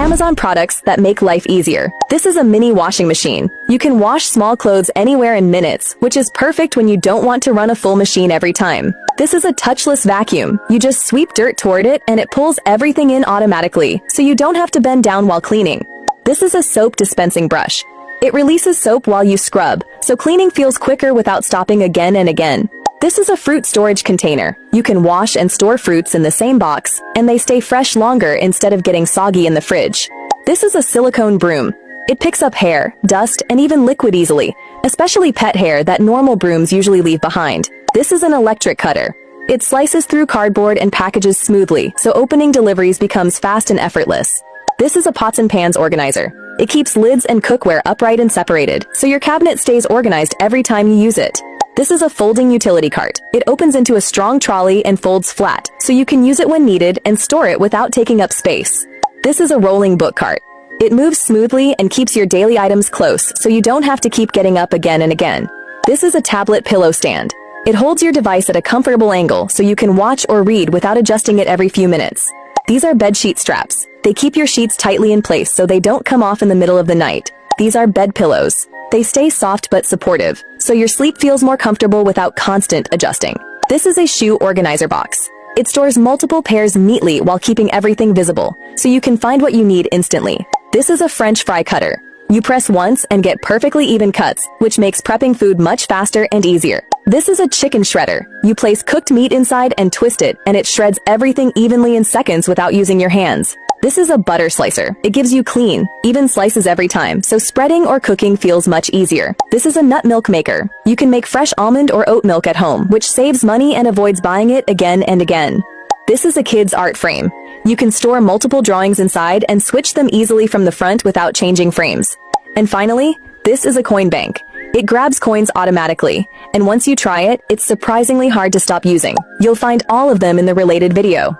Amazon products that make life easier. This is a mini washing machine. You can wash small clothes anywhere in minutes, which is perfect when you don't want to run a full machine every time. This is a touchless vacuum. You just sweep dirt toward it and it pulls everything in automatically, so you don't have to bend down while cleaning. This is a soap dispensing brush. It releases soap while you scrub, so cleaning feels quicker without stopping again and again. This is a fruit storage container. You can wash and store fruits in the same box, and they stay fresh longer instead of getting soggy in the fridge. This is a silicone broom. It picks up hair, dust, and even liquid easily, especially pet hair that normal brooms usually leave behind. This is an electric cutter. It slices through cardboard and packages smoothly, so opening deliveries becomes fast and effortless. This is a pots and pans organizer. It keeps lids and cookware upright and separated, so your cabinet stays organized every time you use it. This is a folding utility cart. It opens into a strong trolley and folds flat, so you can use it when needed and store it without taking up space. This is a rolling book cart. It moves smoothly and keeps your daily items close, so you don't have to keep getting up again and again. This is a tablet pillow stand. It holds your device at a comfortable angle, so you can watch or read without adjusting it every few minutes. These are bedsheet straps. They keep your sheets tightly in place so they don't come off in the middle of the night. These are bed pillows. They stay soft but supportive, so your sleep feels more comfortable without constant adjusting. This is a shoe organizer box. It stores multiple pairs neatly while keeping everything visible, so you can find what you need instantly. This is a French fry cutter. You press once and get perfectly even cuts, which makes prepping food much faster and easier. This is a chicken shredder. You place cooked meat inside and twist it, and it shreds everything evenly in seconds without using your hands. This is a butter slicer. It gives you clean, even slices every time, so spreading or cooking feels much easier. This is a nut milk maker. You can make fresh almond or oat milk at home, which saves money and avoids buying it again and again. This is a kid's art frame. You can store multiple drawings inside and switch them easily from the front without changing frames. And finally, this is a coin bank. It grabs coins automatically, and once you try it, it's surprisingly hard to stop using. You'll find all of them in the related video.